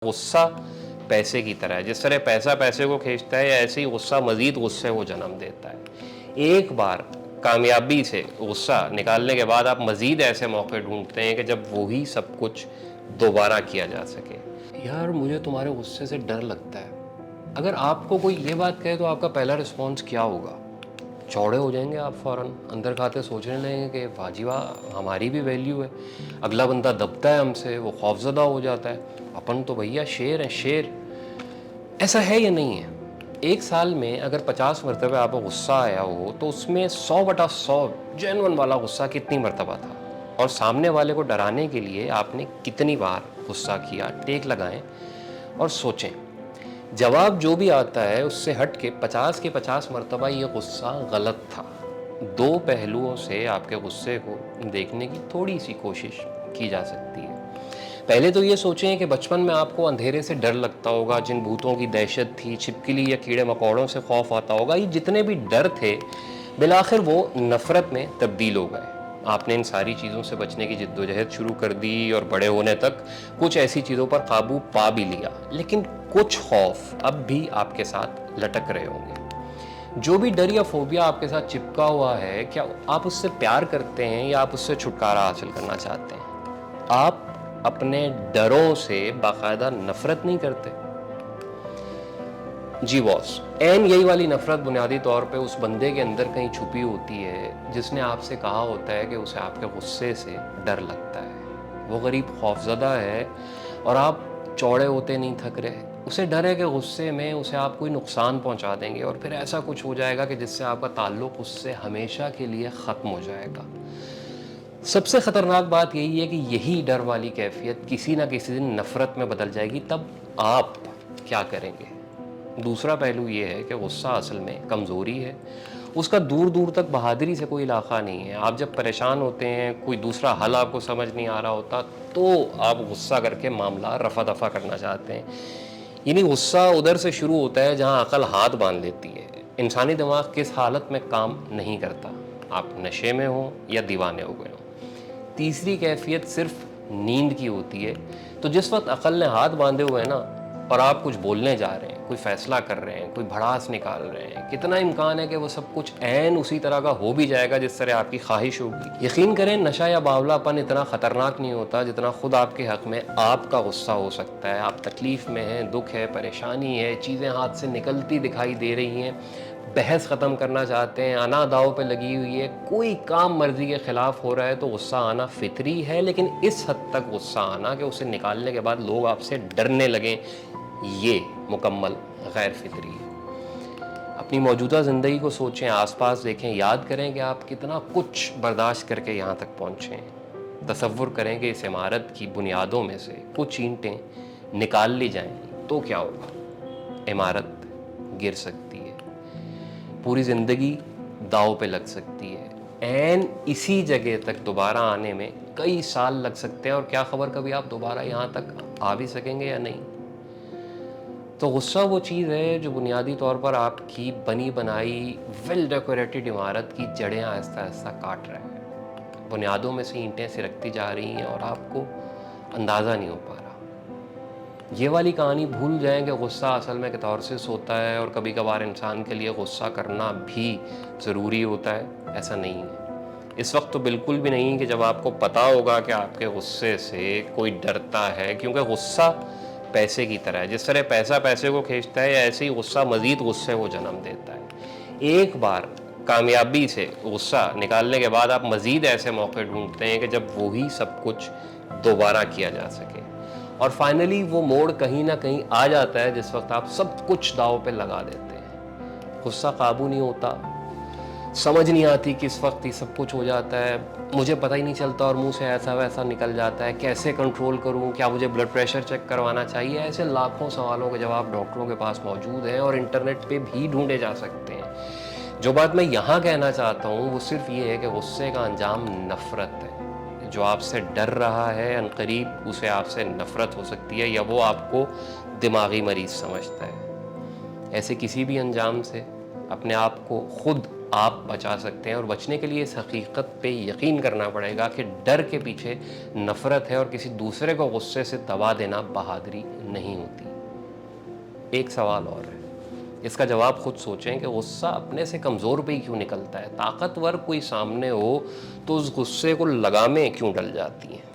गुस्सा पैसे की तरह है। जिस तरह पैसा पैसे को खींचता है, ऐसे ही गुस्सा मजीद गुस्से को जन्म देता है। एक बार कामयाबी से गुस्सा निकालने के बाद आप मजीद ऐसे मौके ढूंढते हैं कि जब वही सब कुछ दोबारा किया जा सके। यार मुझे तुम्हारे गुस्से से डर लगता है। अगर आपको कोई ये बात कहे तो आपका पहला रिस्पॉन्स क्या होगा? चौड़े हो जाएंगे आप फ़ौरन, अंदर खाते सोचने लगेंगे कि वाह जी वाह, हमारी भी वैल्यू है। अगला बंदा दबता है हमसे, वो खौफजदा हो जाता है। अपन तो भैया शेर हैं, शेर। ऐसा है या नहीं है? एक साल में अगर 50 मरतबे आपको गुस्सा आया हो तो उसमें 100/100 जेन्युइन वाला गुस्सा कितनी मरतबा था? और सामने वाले को डराने के लिए आपने कितनी बार गुस्सा किया? टेक लगाएं और सोचें। जवाब जो भी आता है उससे हट के 50 के 50 मरतबा ये गुस्सा गलत था। दो पहलुओं से आपके गुस्से को देखने की थोड़ी सी कोशिश की जा सकती है। पहले तो ये सोचें कि बचपन में आपको अंधेरे से डर लगता होगा, जिन भूतों की दहशत थी, छिपकली या कीड़े मकोड़ों से खौफ आता होगा, ये जितने भी डर थे बिलाखिर वो नफ़रत में तब्दील हो गए। आपने इन सारी चीज़ों से बचने की जिद्दोजहद शुरू कर दी और बड़े होने तक कुछ ऐसी चीज़ों पर काबू पा भी लिया, लेकिन कुछ खौफ अब भी आपके साथ लटक रहे होंगे। जो भी डर या फोबिया आपके साथ चिपका हुआ है, क्या आप उससे प्यार करते हैं या आप उससे छुटकारा हासिल करना चाहते हैं? आप अपने डरों से बाकायदा नफरत नहीं करते? जी बॉस, एन यही वाली नफरत बुनियादी तौर पे उस बंदे के अंदर कहीं छुपी होती है जिसने आपसे कहा होता है कि उसे आपके गुस्से से डर लगता है। वो गरीब खौफजदा है और आप चौड़े होते नहीं थक रहे। उसे डर है कि गुस्से में उसे आप कोई नुकसान पहुंचा देंगे और फिर ऐसा कुछ हो जाएगा कि जिससे आपका ताल्लुक उससे हमेशा के लिए ख़त्म हो जाएगा। सबसे ख़तरनाक बात यही है कि यही डर वाली कैफियत किसी ना किसी दिन नफ़रत में बदल जाएगी। तब आप क्या करेंगे? दूसरा पहलू ये है कि गुस्सा असल में कमज़ोरी है। उसका दूर दूर तक बहादुरी से कोई इलाक़ा नहीं है। आप जब परेशान होते हैं, कोई दूसरा हल आपको समझ नहीं आ रहा होता, तो आप गुस्सा करके मामला रफ़ा दफ़ा करना चाहते हैं। यानी गुस्सा उधर से शुरू होता है जहाँ अकल हाथ बांध लेती है। इंसानी दिमाग किस हालत में काम नहीं करता? आप नशे में हो या दीवाने हो गए हो। तीसरी कैफियत सिर्फ नींद की होती है। तो जिस वक्त अकल ने हाथ बांधे हुए हैं ना, और आप कुछ बोलने जा रहे हैं, कोई फैसला कर रहे हैं, कोई भड़ास निकाल रहे हैं, कितना इम्कान है कि वो सब कुछ ऐन उसी तरह का हो भी जाएगा जिस तरह आपकी ख्वाहिश होगी। यकीन करें, नशा या बावलापन इतना ख़तरनाक नहीं होता जितना खुद आपके हक़ में आपका गुस्सा हो सकता है। आप तकलीफ़ में हैं, दुख है, परेशानी है, चीज़ें हाथ से निकलती दिखाई दे रही हैं, बहस ख़त्म करना चाहते हैं, अना दाव पे लगी हुई है, कोई काम मर्ज़ी के ख़िलाफ़ हो रहा है, तो गुस्सा आना फ़ितरी है। लेकिन इस हद तक गुस्सा आना कि उसे निकालने के बाद लोग आपसे डरने लगें, ये मुकम्मल गैर फितरी है। अपनी मौजूदा ज़िंदगी को सोचें, आसपास देखें, याद करें कि आप कितना कुछ बर्दाश्त करके यहाँ तक पहुँचे हैं। तसव्वुर करें कि इस इमारत की बुनियादों में से कुछ ईंटें निकाल ली जाएं तो क्या होगा? इमारत गिर सकती है, पूरी ज़िंदगी दाव पे लग सकती है, एन इसी जगह तक दोबारा आने में कई साल लग सकते हैं, और क्या खबर कभी आप दोबारा यहाँ तक आ भी सकेंगे या नहीं। तो गुस्सा वो चीज़ है जो बुनियादी तौर पर आपकी बनी बनाई वेल डेकोरेटेड इमारत की जड़ें आहिस्ता आहिस्ता काट रहा है। बुनियादों में से ईंटें सिरकती जा रही हैं और आपको अंदाज़ा नहीं हो पा रहा। ये वाली कहानी भूल जाएं कि गुस्सा असल में कैथारसिस होता है और कभी कभार इंसान के लिए गुस्सा करना भी ज़रूरी होता है। ऐसा नहीं है। इस वक्त तो बिल्कुल भी नहीं कि जब आपको पता होगा कि आपके गुस्से से कोई डरता है, क्योंकि गुस्सा पैसे की तरह है। जिस तरह पैसा पैसे को खींचता है, ऐसे ही गुस्सा मज़ीद गुस्से को जन्म देता है। एक बार कामयाबी से गुस्सा निकालने के बाद आप मज़ीद ऐसे मौके ढूंढते हैं कि जब वही सब कुछ दोबारा किया जा सके। और फाइनली वो मोड़ कहीं ना कहीं आ जाता है जिस वक्त आप सब कुछ दाव पे लगा देते हैं। गुस्सा काबू नहीं होता, समझ नहीं आती किस वक्त ये सब कुछ हो जाता है, मुझे पता ही नहीं चलता और मुंह से ऐसा वैसा निकल जाता है। कैसे कंट्रोल करूं? क्या मुझे ब्लड प्रेशर चेक करवाना चाहिए? ऐसे लाखों सवालों के जवाब डॉक्टरों के पास मौजूद हैं और इंटरनेट पे भी ढूंढे जा सकते हैं। जो बात मैं यहाँ कहना चाहता हूँ वो सिर्फ ये है कि गुस्से का अंजाम नफ़रत है। जो आपसे डर रहा है, अनकरीब उसे आपसे नफ़रत हो सकती है, या वो आपको दिमागी मरीज़ समझता है। ऐसे किसी भी अंजाम से अपने आप को खुद آپ بچا سکتے ہیں، اور بچنے کے لیے اس حقیقت پہ یقین کرنا پڑے گا کہ ڈر کے پیچھے نفرت ہے، اور کسی دوسرے کو غصے سے دبا دینا بہادری نہیں ہوتی۔ ایک سوال اور ہے، اس کا جواب خود سوچیں کہ غصہ اپنے سے کمزور پہ ہی کیوں نکلتا ہے؟ طاقتور کوئی سامنے ہو تو اس غصے کو لگامیں کیوں ڈل جاتی ہیں؟